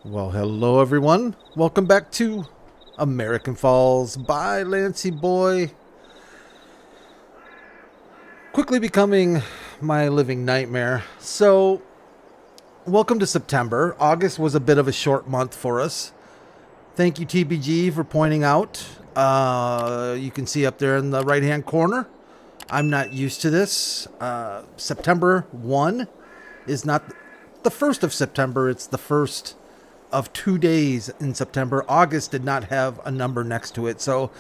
Well, hello everyone. Welcome back to American Falls by Lancyboi. Quickly becoming my living nightmare. So, welcome to September. August was a bit of a short month for us. Thank you, TBG, for pointing out. You can see up there in the right-hand corner. I'm not used to this. September 1 is not the 1st of September. It's the 1st of 2 days in September. August did not have a number next to it, so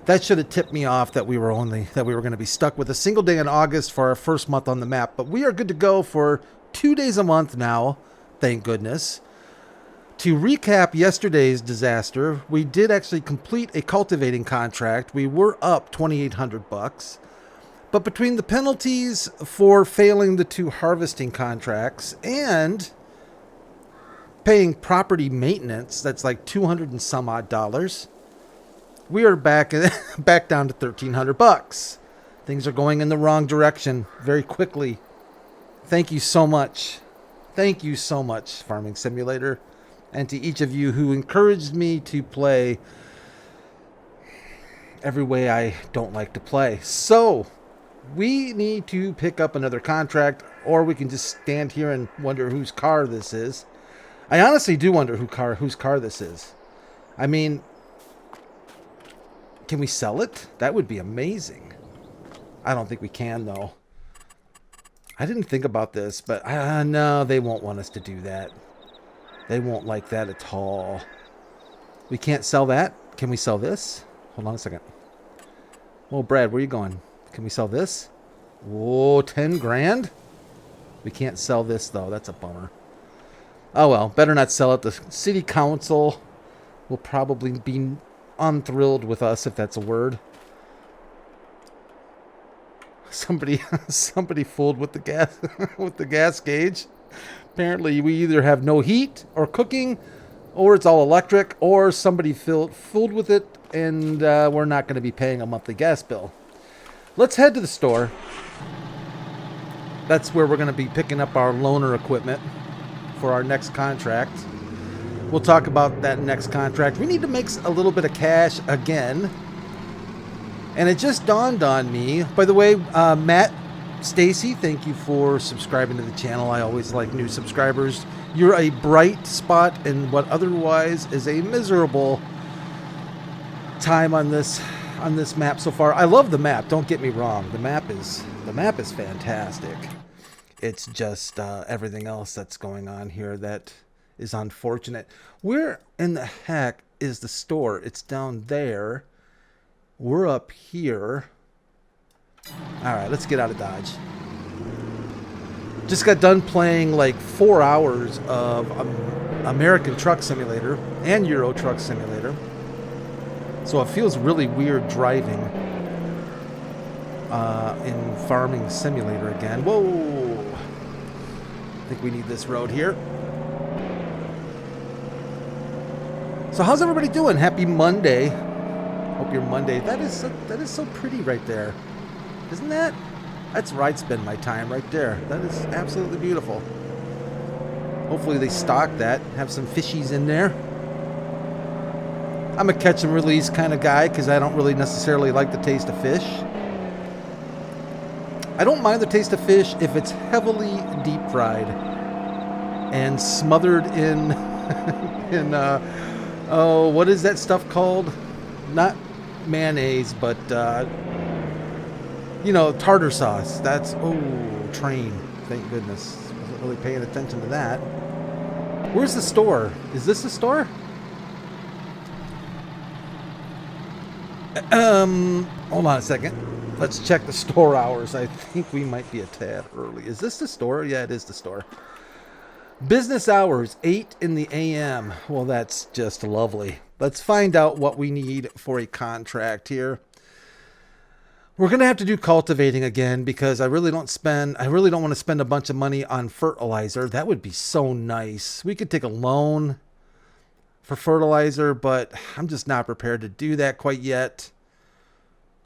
that should have tipped me off that we were going to be stuck with a single day in August for our first month on the map. But we are good to go for 2 days a month now, thank goodness. To recap yesterday's disaster, we did actually complete a cultivating contract. We were up $2,800, but between the penalties for failing the 2 harvesting contracts and paying property maintenance, that's like $200 and some odd dollars, we are back down to $1,300. Things are going in the wrong direction very quickly. Thank you so much. Thank you so much, Farming Simulator, and to each of you who encouraged me to play every way I don't like to play. So we need to pick up another contract, or we can just stand here and wonder whose car this is. I honestly do wonder whose car this is. I mean, can we sell it? That would be amazing. I don't think we can, though. I didn't think about this, but no, they won't want us to do that. They won't like that at all. We can't sell that. Can we sell this? Hold on a second. Well, Brad, where are you going? Can we sell this? Whoa, 10 grand? We can't sell this, though. That's a bummer. Oh well, better not sell it. The city council will probably be unthrilled with us, if that's a word. Somebody fooled with the gas with the gas gauge. Apparently, we either have no heat or cooking, or it's all electric, or somebody fooled with it, and we're not going to be paying a monthly gas bill. Let's head to the store. That's where we're going to be picking up our loaner equipment for our next contract. We'll talk about that next contract. We need to make a little bit of cash again. And it just dawned on me. By the way, Matt, Stacy, thank you for subscribing to the channel. I always like new subscribers. You're a bright spot in what otherwise is a miserable time on this map so far. I love the map, don't get me wrong. The map is fantastic. It's just everything else that's going on here that is unfortunate. Where in the heck is the store? It's down there. We're up here. All right, let's get out of Dodge. Just got done playing like 4 hours of American Truck Simulator and Euro Truck Simulator. So it feels really weird driving in Farming Simulator again. Whoa! I think we need this road here. So how's everybody doing? Happy Monday. Hope your Monday. That is so pretty right there. Isn't that? That's where I'd spend my time right there. That is absolutely beautiful. Hopefully they stock that. Have some fishies in there. I'm a catch and release kind of guy because I don't really necessarily like the taste of fish. I don't mind the taste of fish if it's heavily deep fried and smothered in what is that stuff called? Not mayonnaise, but tartar sauce. That's train. Thank goodness. Wasn't really paying attention to that. Where's the store? Is this the store? Hold on a second. Let's check the store hours. I think we might be a tad early. Is this the store? Yeah, it is the store. Business hours, 8 in the a.m. Well, that's just lovely. Let's find out what we need for a contract here. We're going to have to do cultivating again because I really don't want to spend a bunch of money on fertilizer. That would be so nice. We could take a loan for fertilizer, but I'm just not prepared to do that quite yet.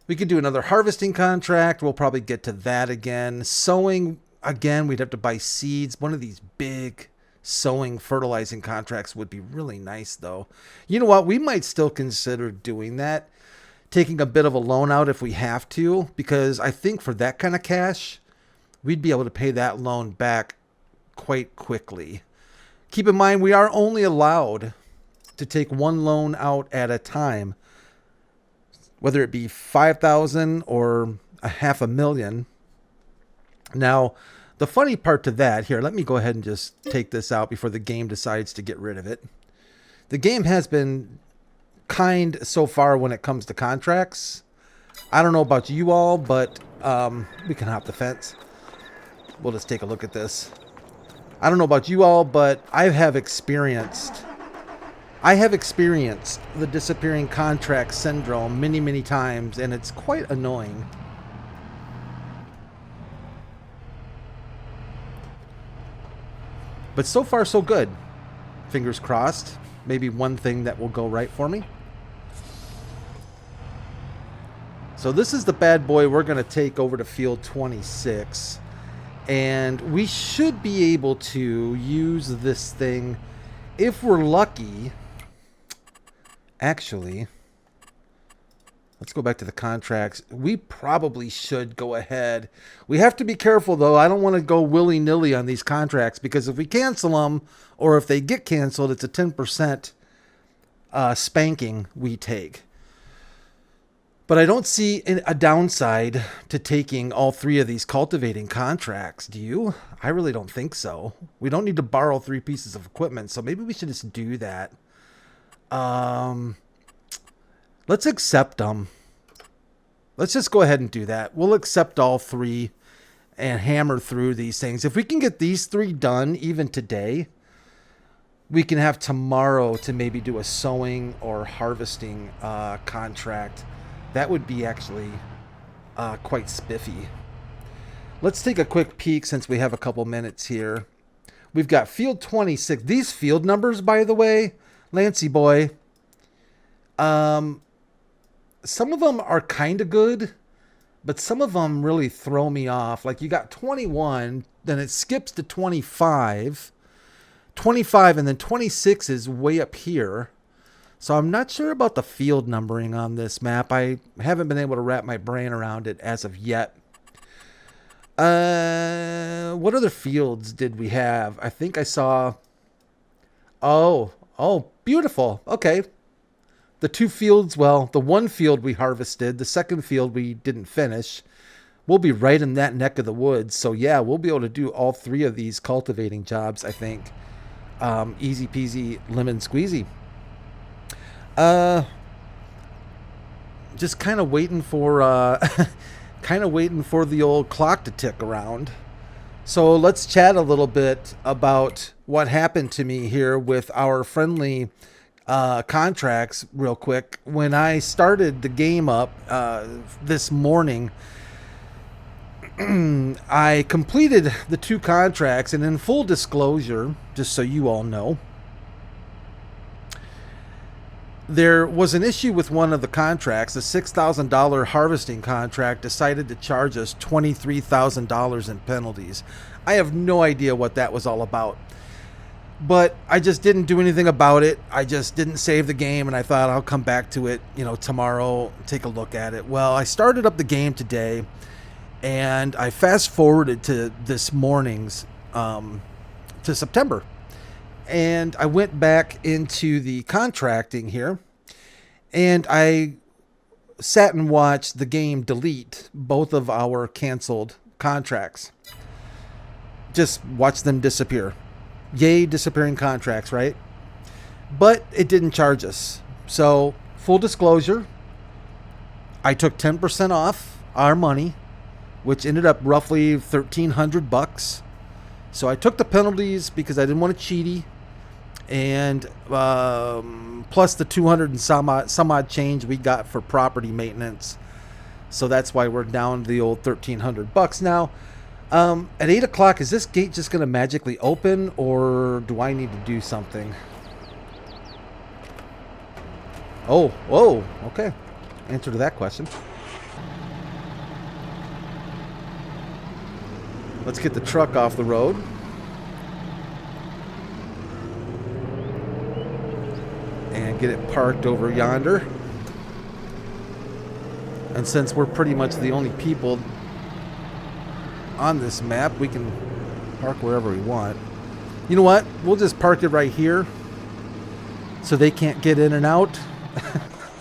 We could do another harvesting contract. We'll probably get to that again. Sowing, again, we'd have to buy seeds. One of these big sowing, fertilizing contracts would be really nice, though. You know what? We might still consider doing that, taking a bit of a loan out if we have to, because I think for that kind of cash, we'd be able to pay that loan back quite quickly. Keep in mind, we are only allowed to take one loan out at a time, whether it be $5,000 or $500,000. Now, the funny part to that, here, let me go ahead and just take this out before the game decides to get rid of it. The game has been kind so far when it comes to contracts. I don't know about you all, but we can hop the fence. We'll just take a look at this. I don't know about you all, but I have experienced the disappearing contract syndrome many, many times, and it's quite annoying. But so far, so good. Fingers crossed. Maybe one thing that will go right for me. So this is the bad boy we're going to take over to field 26. And we should be able to use this thing if we're lucky. Actually, let's go back to the contracts. We probably should go ahead. We have to be careful, though. I don't want to go willy-nilly on these contracts, because if we cancel them, or if they get canceled, it's a 10% spanking we take. But I don't see a downside to taking all three of these cultivating contracts. Do you? I really don't think so. We don't need to borrow 3 pieces of equipment, so maybe we should just do that. Let's accept them. Let's just go ahead and do that. We'll accept all 3 and hammer through these things. If we can get these 3 done even today, we can have tomorrow to maybe do a sowing or harvesting contract. That would be actually quite spiffy. Let's take a quick peek since we have a couple minutes here. We've got field 26. These field numbers, by the way, Lancyboi, some of them are kind of good, but some of them really throw me off. Like you got 21, then it skips to 25, and then 26 is way up here. So I'm not sure about the field numbering on this map. I haven't been able to wrap my brain around it as of yet. What other fields did we have? I think I saw... Oh, beautiful. Okay. The 2 fields, well, the 1 field we harvested. The 2nd field we didn't finish. We'll be right in that neck of the woods. So, yeah, we'll be able to do all 3 of these cultivating jobs, I think. Easy peasy, lemon squeezy. Just kind of waiting for the old clock to tick around. So let's chat a little bit about what happened to me here with our friendly contracts real quick. When I started the game up this morning, I completed the 2 contracts, and in full disclosure, just so you all know, there was an issue with one of the contracts. The $6,000 harvesting contract decided to charge us $23,000 in penalties. I have no idea what that was all about. But I just didn't do anything about it. I just didn't save the game, and I thought I'll come back to it, tomorrow, take a look at it. Well, I started up the game today, and I fast forwarded to this morning's, to September. And I went back into the contracting here, and I sat and watched the game delete both of our canceled contracts. Just watch them disappear. Yay, disappearing contracts, right? But it didn't charge us. So, full disclosure, I took 10% off our money, which ended up roughly $1,300. So I took the penalties because I didn't want to cheaty. And plus the 200 and some odd change we got for property maintenance. So that's why we're down to the old $1,300 now. At 8 o'clock, is this gate just going to magically open, or do I need to do something? Oh, whoa, okay. Answer to that question. Let's get the truck off the road. and get it parked over yonder. And since we're pretty much the only people on this map, we can park wherever we want. You know what? We'll just park it right here so they can't get in and out.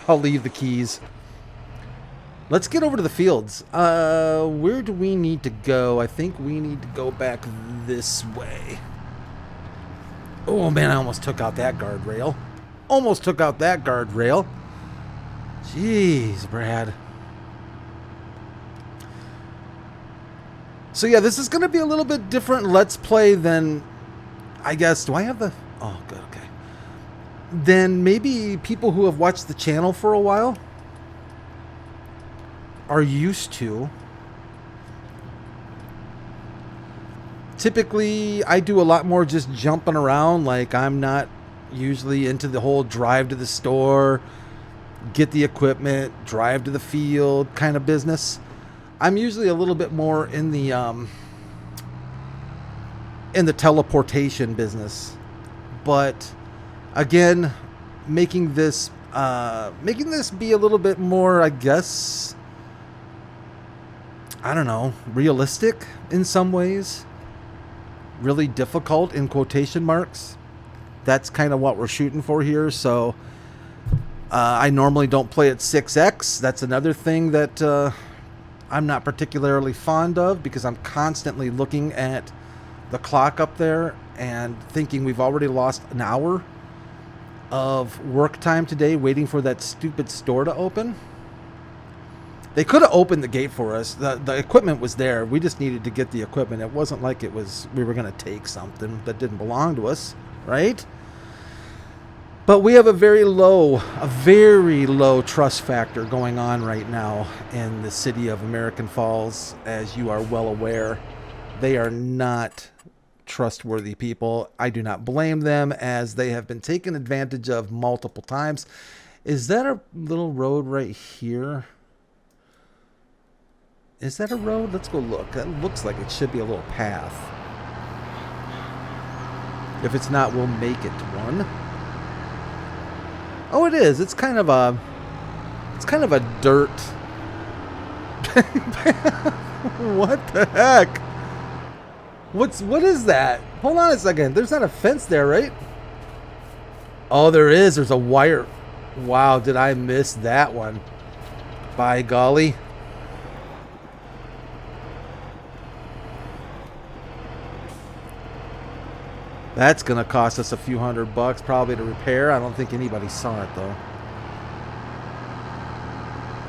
I'll leave the keys. Let's get over to the fields. Where do we need to go? I think we need to go back this way. Oh man, I almost took out that guardrail. Almost took out that guardrail. Jeez, Brad. So yeah, this is going to be a little bit different Let's Play than, I guess, do I have the... Oh, good, okay. Then maybe people who have watched the channel for a while are used to. Typically, I do a lot more just jumping around. Like, I'm not usually into the whole drive to the store, get the equipment, drive to the field kind of business. I'm usually a little bit more in the teleportation business. But again, making this be a little bit more, I guess, I don't know, realistic in some ways. Really difficult in quotation marks. That's kind of what we're shooting for here. So I normally don't play at 6x. That's another thing that I'm not particularly fond of, because I'm constantly looking at the clock up there and thinking we've already lost an hour of work time today waiting for that stupid store to open. They could have opened the gate for us. The equipment was there. We just needed to get the equipment. It wasn't like it was we were going to take something that didn't belong to us, right? But we have a very low trust factor going on right now in the city of American Falls, as you are well aware. They are not trustworthy people. I do not blame them, as they have been taken advantage of multiple times. Is that a little road right here? Is that a road? Let's go look. That looks like it should be a little path. If it's not, we'll make it one. Oh, it is. It's kind of a dirt. What the heck? What is that? Hold on a second. There's not a fence there, right? Oh, there is. There's a wire. Wow, did I miss that one? By golly. That's going to cost us a few $100 probably to repair. I don't think anybody saw it, though.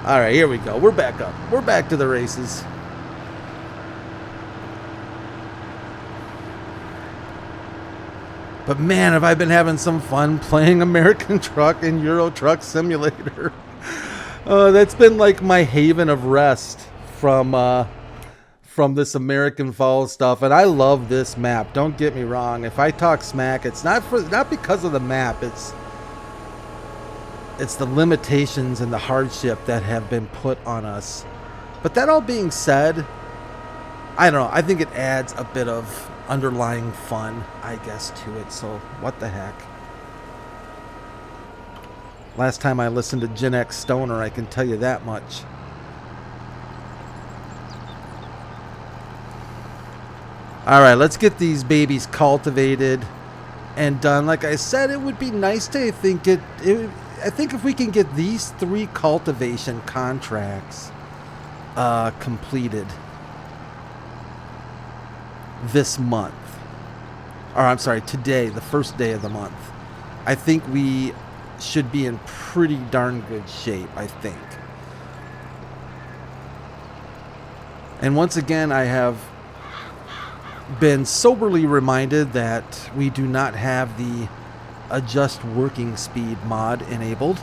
All right, here we go. We're back up. We're back to the races. But man, have I been having some fun playing American Truck and Euro Truck Simulator. That's been like my haven of rest from this American Falls stuff, and I love this map. Don't get me wrong. If I talk smack, it's not because of the map. It's the limitations and the hardship that have been put on us. But that all being said, I don't know. I think it adds a bit of underlying fun, I guess, to it. So what the heck? Last time I listened to Gen X Stoner, I can tell you that much. All right, let's get these babies cultivated and done. Like I said, it would be nice to I think if we can get these 3 cultivation contracts completed this month, or I'm sorry, today, the first day of the month, I think we should be in pretty darn good shape, I think. And once again, I have been soberly reminded that we do not have the adjust working speed mod enabled.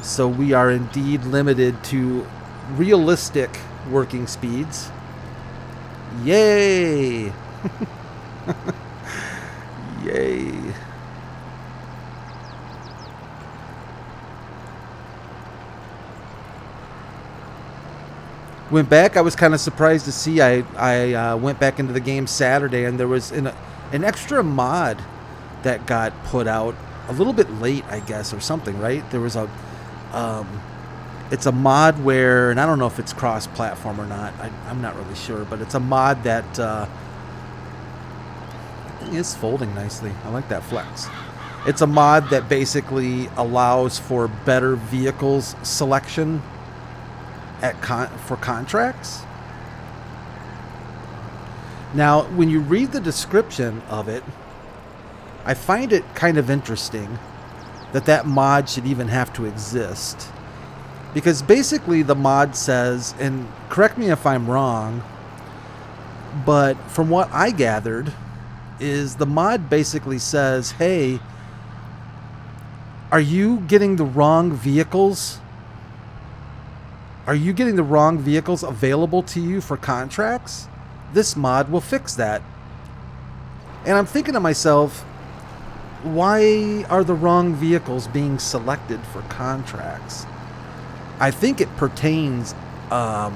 So we are indeed limited to realistic working speeds. Yay! Yay! Went back. I was kind of surprised to see. I went back into the game Saturday, and there was an extra mod that got put out a little bit late, I guess, or something, right? There was a it's a mod where, and I don't know if it's cross-platform or not. I'm not really sure, but it's a mod that is folding nicely. I like that flex. It's a mod that basically allows for better vehicles selection for contracts. Now, when you read the description of it, I find it kind of interesting that mod should even have to exist. Because basically the mod says, and correct me if I'm wrong, but from what I gathered, is the mod basically says, hey, are you getting the wrong vehicles? Are you getting the wrong vehicles available to you for contracts? This mod will fix that. And I'm thinking to myself, why are the wrong vehicles being selected for contracts? I think it pertains a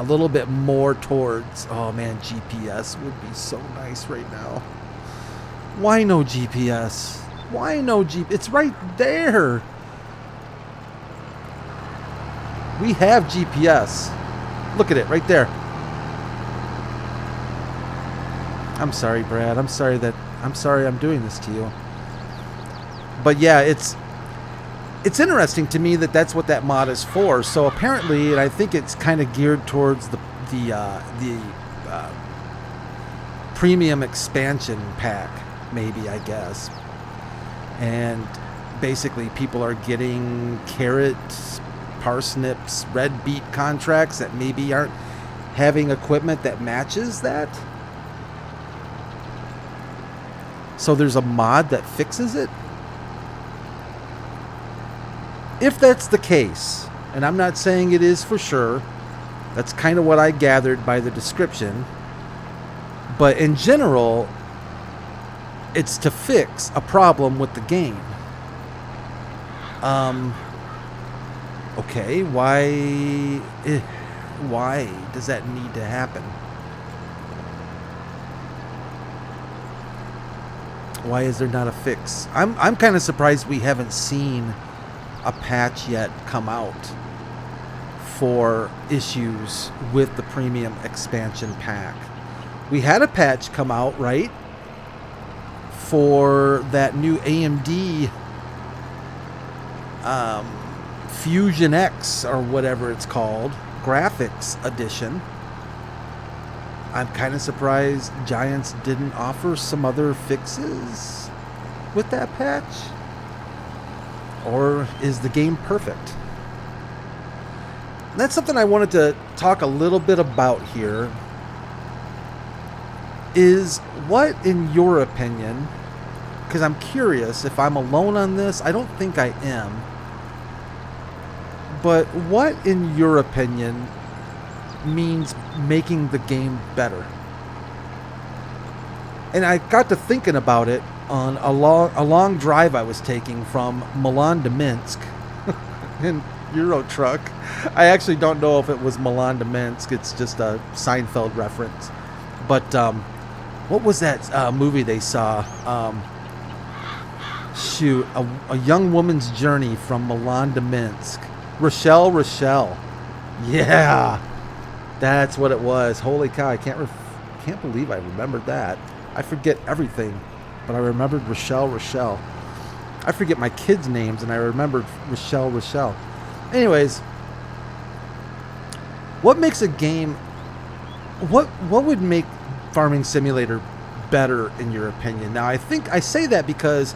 little bit more towards, oh man, GPS would be so nice right now. Why no GPS? Why no GPS? It's right there. We have GPS. Look at it right there. I'm sorry, Brad. I'm sorry I'm doing this to you. But yeah, it's interesting to me that that's what that mod is for. So apparently, and I think it's kind of geared towards the premium expansion pack, maybe, I guess. And basically, people are getting carrots, parsnips, red beet contracts that maybe aren't having equipment that matches that. So there's a mod that fixes it? If that's the case, and I'm not saying it is for sure, that's kind of what I gathered by the description, but in general, it's to fix a problem with the game. Okay, why does that need to happen? Why is there not a fix? I'm kind of surprised we haven't seen a patch yet come out for issues with the premium expansion pack. We had a patch come out, right, for that new AMD Fusion X or whatever it's called, graphics edition. I'm kind of surprised Giants didn't offer some other fixes with that patch. Or is the game perfect? That's something I wanted to talk a little bit about here. Is what, in your opinion, because I'm curious if I'm alone on this, I don't think I am, but what, in your opinion, means making the game better? And I got to thinking about it on a long drive I was taking from Milan to Minsk in Euro Truck. I actually don't know if it was Milan to Minsk. It's just a Seinfeld reference. But what was that movie they saw? A young woman's journey from Milan to Minsk. Rochelle. Yeah, that's what it was. Holy cow! I can't believe I remembered that. I forget everything, but I remembered Rochelle. I forget my kids' names, and I remembered Rochelle. Anyways, what makes a game? What would make Farming Simulator better in your opinion? Now, I think I say that because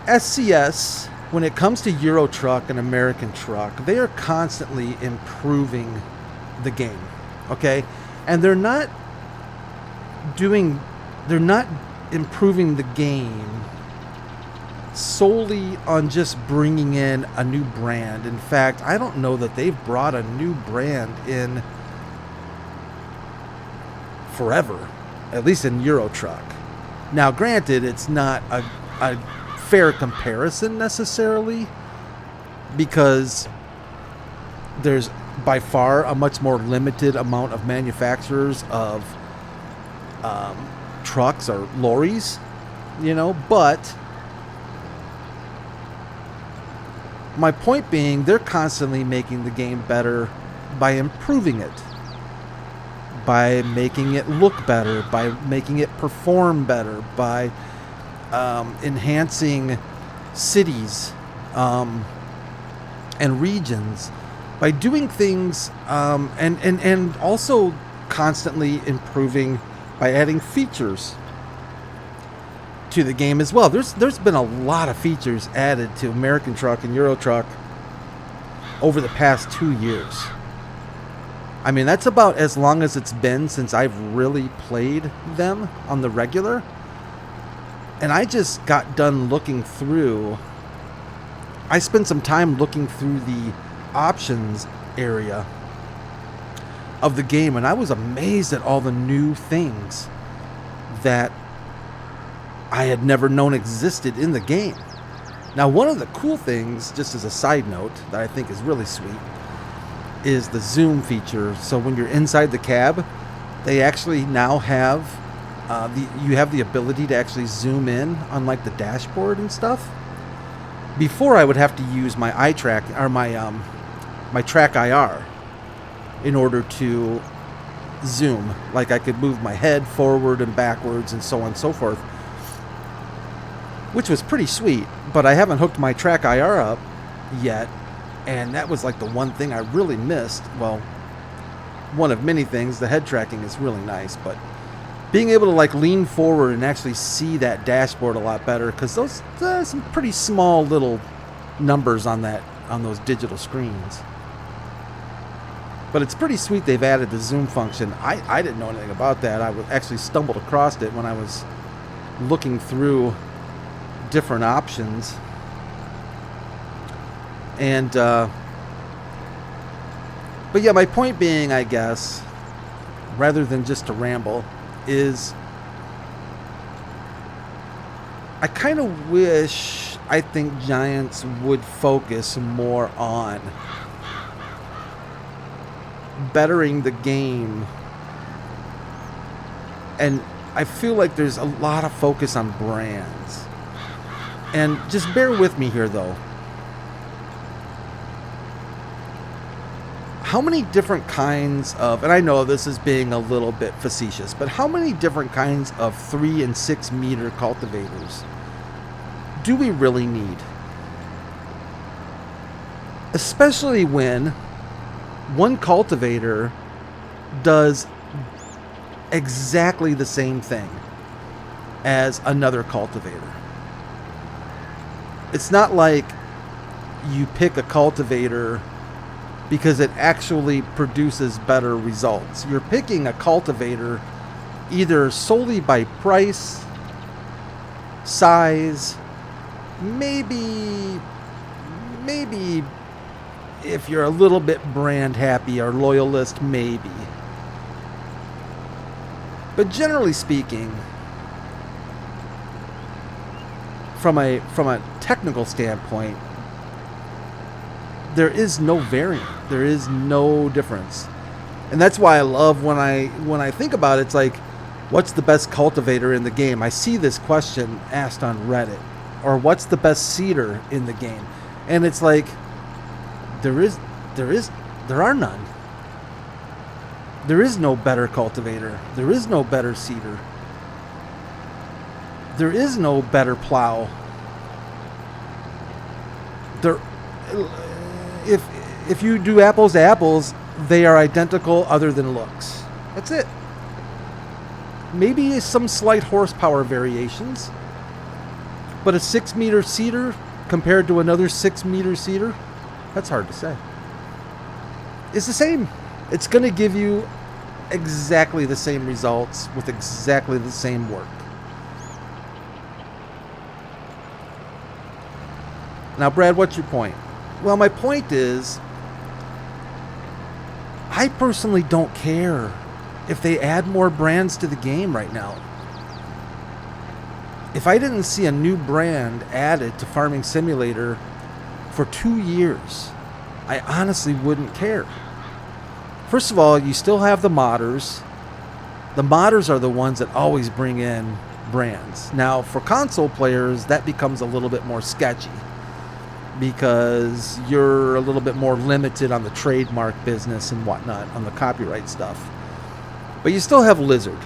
SCS, when it comes to Euro Truck and American Truck, they are constantly improving the game. Okay, and they're not improving the game solely on just bringing in a new brand. In fact, I don't know that they've brought a new brand in forever, at least in Euro Truck. Now, granted, it's not a fair comparison necessarily, because there's by far a much more limited amount of manufacturers of trucks or lorries, but My point being, they're constantly making the game better by improving it, by making it look better, by making it perform better, by enhancing cities and regions, by doing things and also constantly improving by adding features to the game as well. There's been a lot of features added to American Truck and Euro Truck over the past 2 years. I mean, that's about as long as it's been since I've really played them on the regular. And I just got done looking through. I spent some time looking through the options area of the game, and I was amazed at all the new things that I had never known existed in the game. Now, one of the cool things, just as a side note, that I think is really sweet, is the zoom feature. So when you're inside the cab, they actually now have you have the ability to actually zoom in on like the dashboard and stuff. Before, I would have to use my eye track or my track IR in order to zoom. Like I could move my head forward and backwards and so on and so forth, which was pretty sweet. But I haven't hooked my track IR up yet, and that was like the one thing I really missed. Well, one of many things. The head tracking is really nice, but being able to like lean forward and actually see that dashboard a lot better, because those some pretty small little numbers on those digital screens. But it's pretty sweet they've added the zoom function. I didn't know anything about that. I actually stumbled across it when I was looking through different options. And but yeah, my point being, I guess, rather than just to ramble, is I kind of wish, I think Giants would focus more on bettering the game. And I feel like there's a lot of focus on brands. And just bear with me here, though. How many different kinds of, and I know this is being a little bit facetious, but how many different kinds of 3 and 6 meter cultivators do we really need? Especially when one cultivator does exactly the same thing as another cultivator. It's not like you pick a cultivator because it actually produces better results. You're picking a cultivator either solely by price, size, maybe if you're a little bit brand happy or loyalist, maybe. But generally speaking, from a technical standpoint, there is no variant. There is no difference. And that's why I love when I think about it, it's like, what's the best cultivator in the game? I see this question asked on Reddit. Or what's the best seeder in the game? And it's like, there are none. There is no better cultivator. There is no better seeder. There is no better plow. If you do apples to apples, they are identical other than looks. That's it. Maybe some slight horsepower variations, but a 6 meter seeder compared to another 6 meter seeder, that's hard to say. It's the same. It's going to give you exactly the same results with exactly the same work. Now, Brad, what's your point? Well, my point is, I personally don't care if they add more brands to the game right now. If I didn't see a new brand added to Farming Simulator for 2 years, I honestly wouldn't care. First of all, you still have the modders. The modders are the ones that always bring in brands. Now, for console players, that becomes a little bit more sketchy. because you're a little bit more limited on the trademark business and whatnot, on the copyright stuff. But you still have Lizard.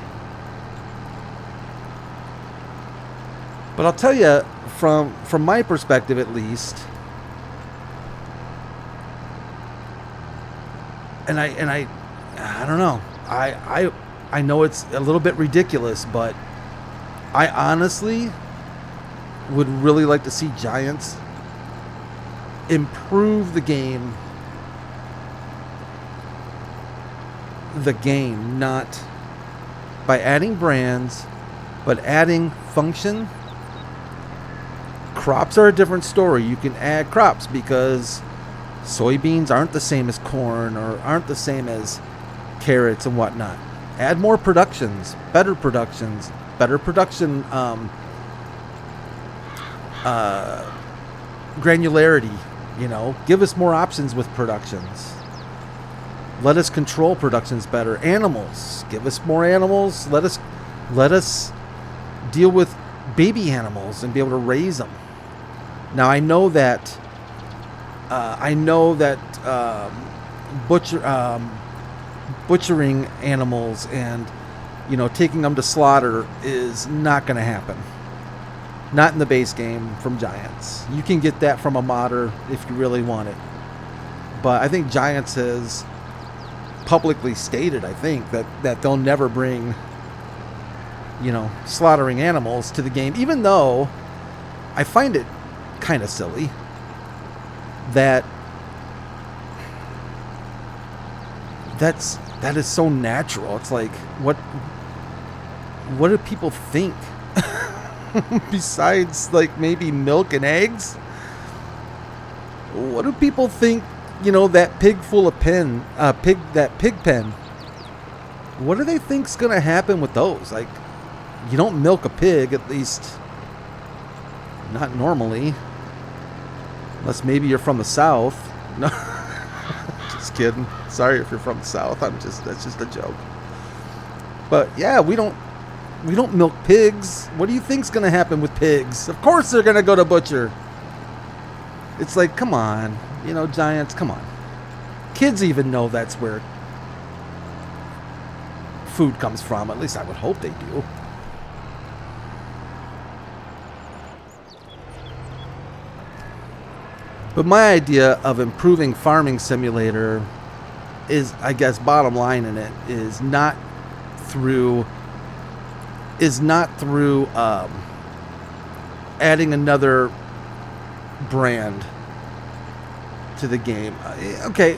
But I'll tell you, from my perspective at least, and I don't know. I know it's a little bit ridiculous, but I honestly would really like to see Giants improve the game, not by adding brands, but adding function. Crops are a different story. You can add crops because soybeans aren't the same as corn or aren't the same as carrots and whatnot. Add more productions, better production, granularity. Give us more options with productions. Let us control productions better. Animals, give us more animals. Let us deal with baby animals and be able to raise them. Now I know that butchering animals and taking them to slaughter is not going to happen. Not in the base game from Giants. You can get that from a modder if you really want it. But I think Giants has publicly stated, I think, that they'll never bring, slaughtering animals to the game, even though I find it kind of silly that is so natural. It's like, what do people think? Besides, like, maybe milk and eggs, what do people think? That pig full of that pig pen. What do they think's gonna happen with those? Like, you don't milk a pig, at least not normally, unless maybe you're from the South. No, just kidding. Sorry if you're from the South. That's just a joke. But yeah, we don't milk pigs. What do you think's gonna happen with pigs? Of course they're gonna go to butcher. It's like, come on, Giants, come on. Kids even know that's where food comes from. At least I would hope they do. But my idea of improving Farming Simulator is, I guess, bottom line in it is not through adding another brand to the game. Okay,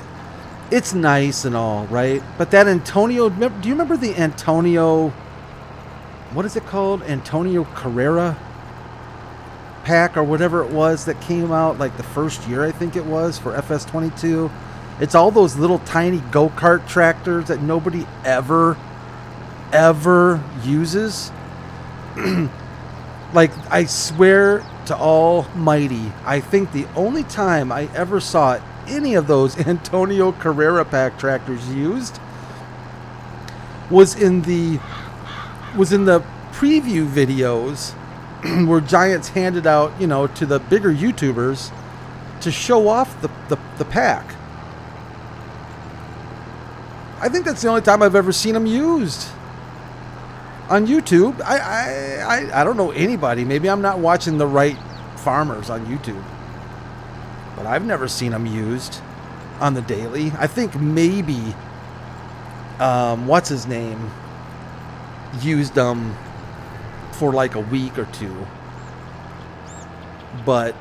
it's nice and all, right? But that Antonio, do you remember the Antonio, what is it called? Antonio Carrera pack or whatever it was that came out like the first year, I think it was, for FS22. It's all those little tiny go-kart tractors that nobody ever uses. Like, I swear to almighty, I think the only time I ever saw any of those Antonio Carrera pack tractors used was in the preview videos where Giants handed out, to the bigger YouTubers to show off the pack. I think that's the only time I've ever seen them used on YouTube. I don't know anybody. Maybe I'm not watching the right farmers on YouTube, but I've never seen them used on the daily. I think maybe what's his name used them for like a week or two, but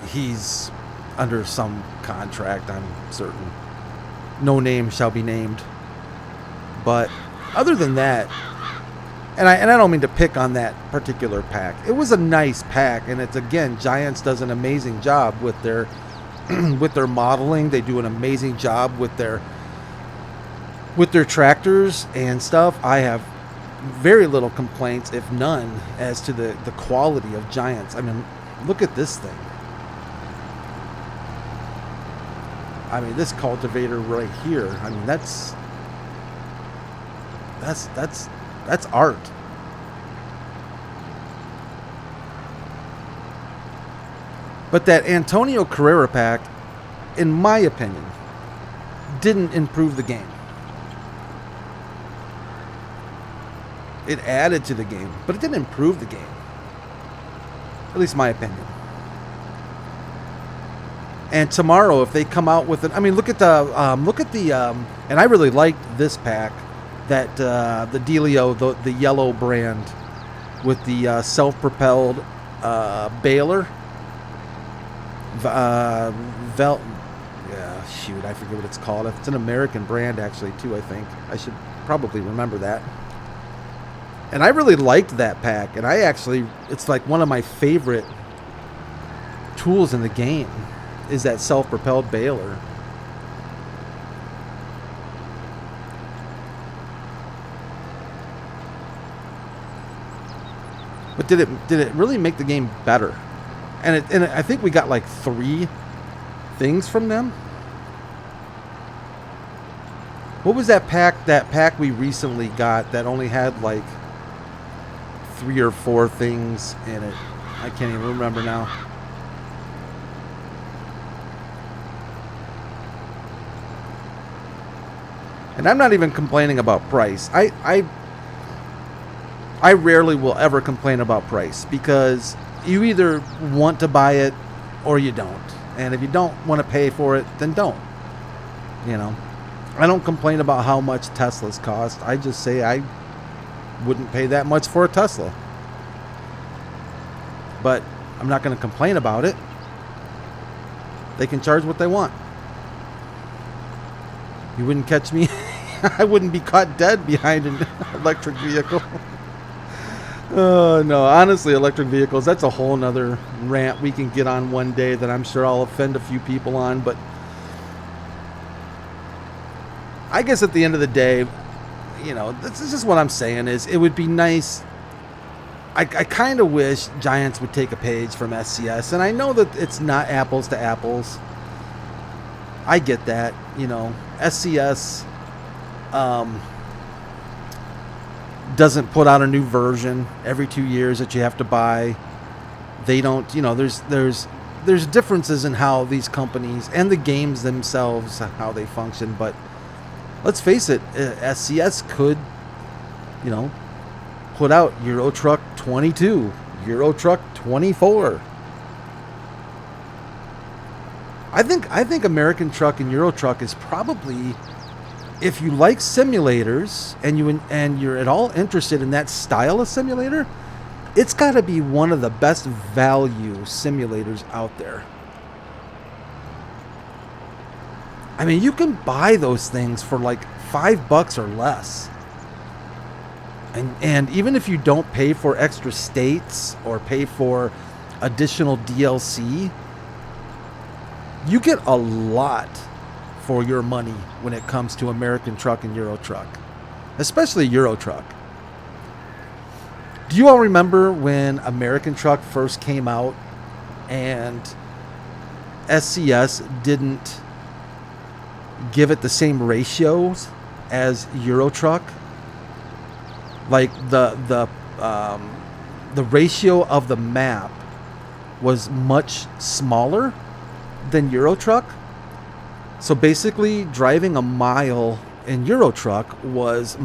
he's under some contract, I'm certain. No name shall be named. But other than that, and I don't mean to pick on that particular pack. It was a nice pack, and it's, again, Giants does an amazing job with their with their modeling. They do an amazing job with their tractors and stuff. I have very little complaints, if none, as to the quality of Giants. I mean, look at this thing. I mean, this cultivator right here. I mean, that's art. But that Antonio Carrera pack, in my opinion, didn't improve the game. It added to the game, but it didn't improve the game. At least my opinion. And tomorrow, if they come out with it, I mean, look at the, and I really liked this pack, that the Delio, the yellow brand, with the self-propelled baler. Yeah, shoot, I forget what it's called. It's an American brand, actually, too, I think. I should probably remember that. And I really liked that pack, and it's like one of my favorite tools in the game, is that self-propelled baler. But did it really make the game better? And I think we got like 3 things from them. What was that pack? That pack we recently got that only had like 3 or 4 things in it. I can't even remember now. And I'm not even complaining about price. I rarely will ever complain about price, because you either want to buy it or you don't. And if you don't want to pay for it, then don't. You know, I don't complain about how much Teslas cost. I just say I wouldn't pay that much for a Tesla. But I'm not going to complain about it. They can charge what they want. You wouldn't catch me. I wouldn't be caught dead behind an electric vehicle. No, honestly, electric vehicles, that's a whole nother rant we can get on one day that I'm sure I'll offend a few people on. But I guess at the end of the day, you know, this is just what I'm saying is it would be nice. I kind of wish Giants would take a page from SCS. And I know that it's not apples to apples. I get that, you know. SCS doesn't put out a new version every 2 years that you have to buy. They don't, you know, there's differences in how these companies and the games themselves, how they function. But let's face it, SCS could, you know, put out Euro Truck 22, Euro Truck 24. I think American Truck and Euro Truck is probably, if you like simulators and you're at all interested in that style of simulator, it's got to be one of the best value simulators out there. I mean, you can buy those things for like $5 or less. And even if you don't pay for extra states or pay for additional DLC, you get a lot for your money when it comes to American Truck and Euro Truck, especially Euro Truck. Do you all remember when American Truck first came out and SCS didn't give it the same ratios as Euro Truck? Like the ratio of the map was much smaller than Euro Truck. So basically, driving a mile in Euro Truck was,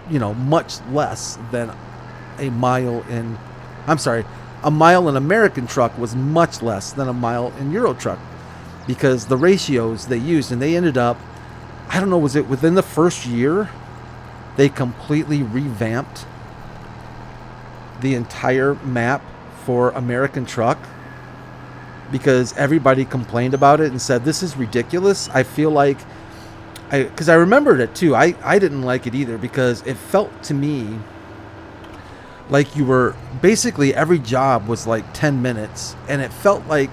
you know, much less than a mile in. I'm sorry, a mile in American Truck was much less than a mile in Euro Truck, because the ratios they used, and they ended up, I don't know, was it within the first year? They completely revamped the entire map for American Truck because everybody complained about it and said, this is ridiculous. I feel like, because I remembered it too. I didn't like it either because it felt to me like you were, basically every job was like 10 minutes. And it felt like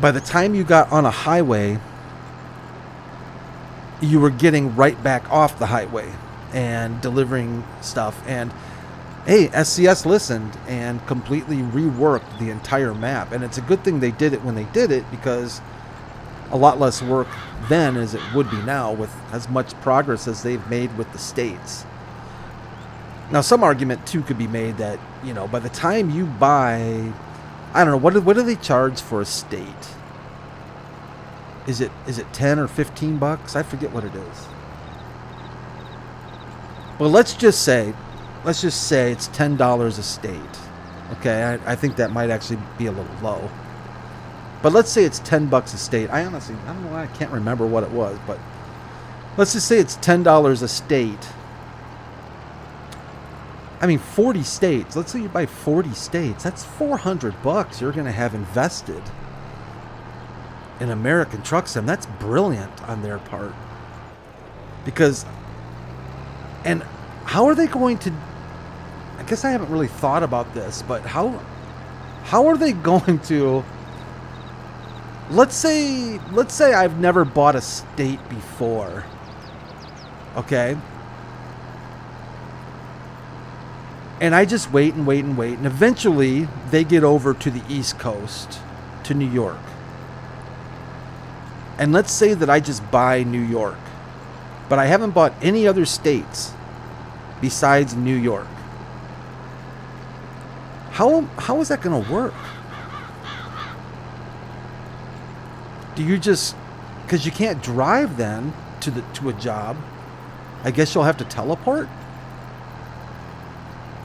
by the time you got on a highway, you were getting right back off the highway and delivering stuff. And hey, SCS listened and completely reworked the entire map. And it's a good thing they did it when they did it, because a lot less work then as it would be now with as much progress as they've made with the states. Now, some argument too could be made that, you know, by the time you buy I don't know, what do they charge for a state? Is it 10 or 15 bucks? I forget what it is. But let's just say it's $10 a state. Okay, I think that might actually be a little low. But let's say it's 10 bucks a state. I don't know why I can't remember what it was, but let's just say it's $10 a state. I mean, 40 states. Let's say you buy 40 states. That's 400 bucks you're going to have invested in American Truck Sim. That's brilliant on their part. Because, and how are they going to, I guess I haven't really thought about this, but how are they going to, let's say I've never bought a state before. Okay? And I just wait, and eventually they get over to the East Coast, to New York. And let's say that I just buy New York, but I haven't bought any other states besides New York. How is that going to work? Do you just, because you can't drive then to a job, I guess you'll have to teleport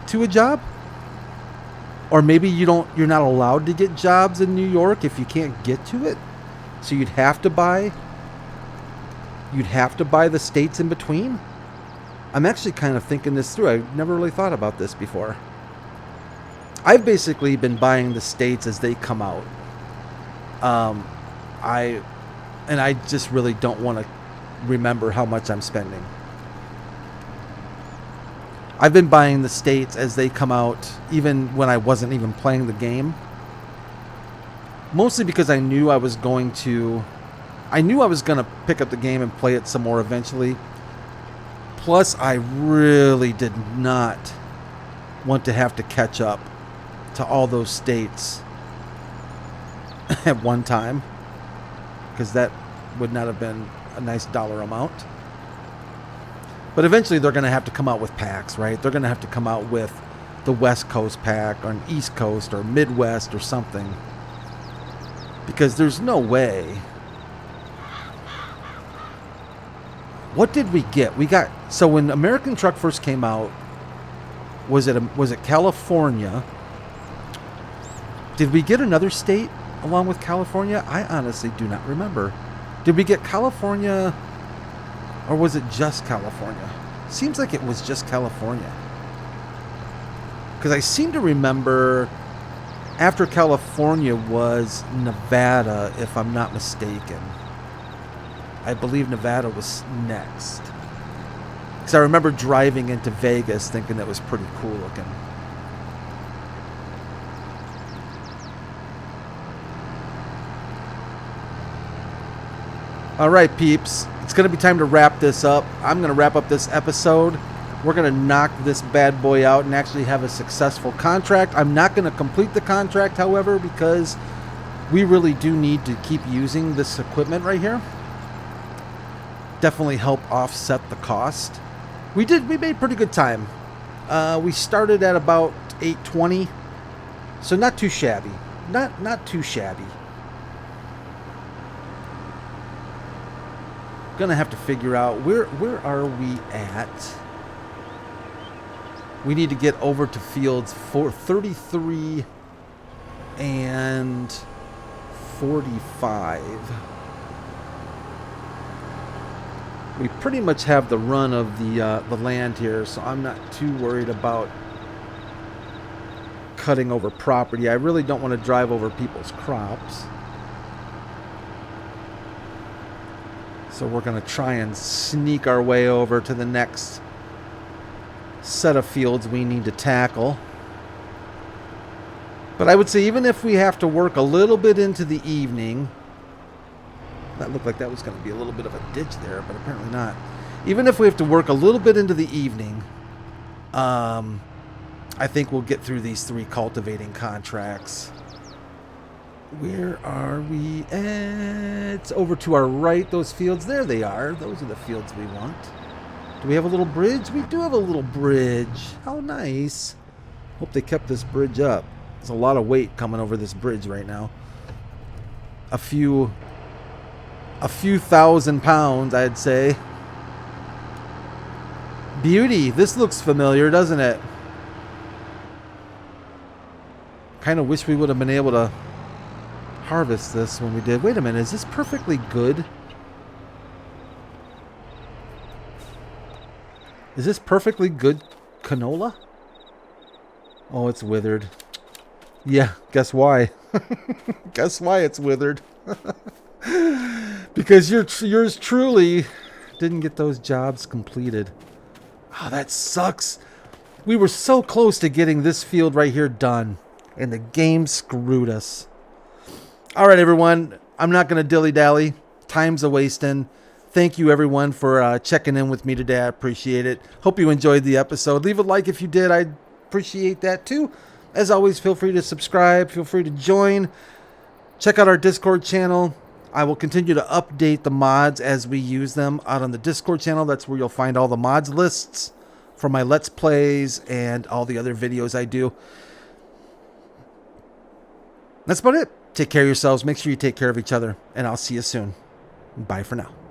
to a job? Or maybe you're not allowed to get jobs in New York if you can't get to it. So you'd have to buy the states in between. I'm actually kind of thinking this through. I've never really thought about this before. I've basically been buying the states as they come out. I just really don't want to remember how much I'm spending. I've been buying the states as they come out, even when I wasn't even playing the game. Mostly because I knew I was going to pick up the game and play it some more eventually. Plus, I really did not want to have to catch up to all those states at one time, because that would not have been a nice dollar amount. But eventually they're going to have to come out with packs, right? They're going to have to come out with the West Coast pack or an East Coast or Midwest or something. Because there's no way. What did we get? So when American Truck first came out, was it California? Did we get another state along with California? I honestly do not remember. Did we get California, or was it just California? Seems like it was just California. Because I seem to remember after California was Nevada, if I'm not mistaken. I believe Nevada was next. Because I remember driving into Vegas thinking that was pretty cool looking. All right, peeps. It's going to be time to wrap this up. I'm going to wrap up this episode. We're going to knock this bad boy out and actually have a successful contract. I'm not going to complete the contract, however, because we really do need to keep using this equipment right here. Definitely help offset the cost. We made pretty good time. We started at about 820, so not too shabby. Not too shabby. Gonna have to figure out where are we at. We need to get over to fields for 33 and 45. We pretty much have the run of the land here, so I'm not too worried about cutting over property. I really don't want to drive over people's crops. So we're going to try and sneak our way over to the next set of fields we need to tackle. But I would say even if we have to work a little bit into the evening, that looked like that was going to be a little bit of a ditch there, but apparently not. Even if we have to work a little bit into the evening, I think we'll get through these 3 cultivating contracts. Where are we at? Over to our right, those fields. There they are. Those are the fields we want. Do we have a little bridge? We do have a little bridge. How nice. Hope they kept this bridge up. There's a lot of weight coming over this bridge right now. A few thousand pounds, I'd say. Beauty. This looks familiar, doesn't it? Kind of wish we would have been able to harvest this when we did. Wait a minute, is this perfectly good? Is this perfectly good canola? Oh, it's withered. Yeah, guess why? Guess why it's withered? Because yours truly didn't get those jobs completed. Oh, that sucks. We were so close to getting this field right here done, and the game screwed us. All right, everyone. I'm not going to dilly-dally. Time's a-wasting. Thank you, everyone, for checking in with me today. I appreciate it. Hope you enjoyed the episode. Leave a like if you did. I'd appreciate that, too. As always, feel free to subscribe. Feel free to join. Check out our Discord channel. I will continue to update the mods as we use them out on the Discord channel. That's where you'll find all the mods lists for my Let's Plays and all the other videos I do. That's about it. Take care of yourselves. Make sure you take care of each other. And I'll see you soon. Bye for now.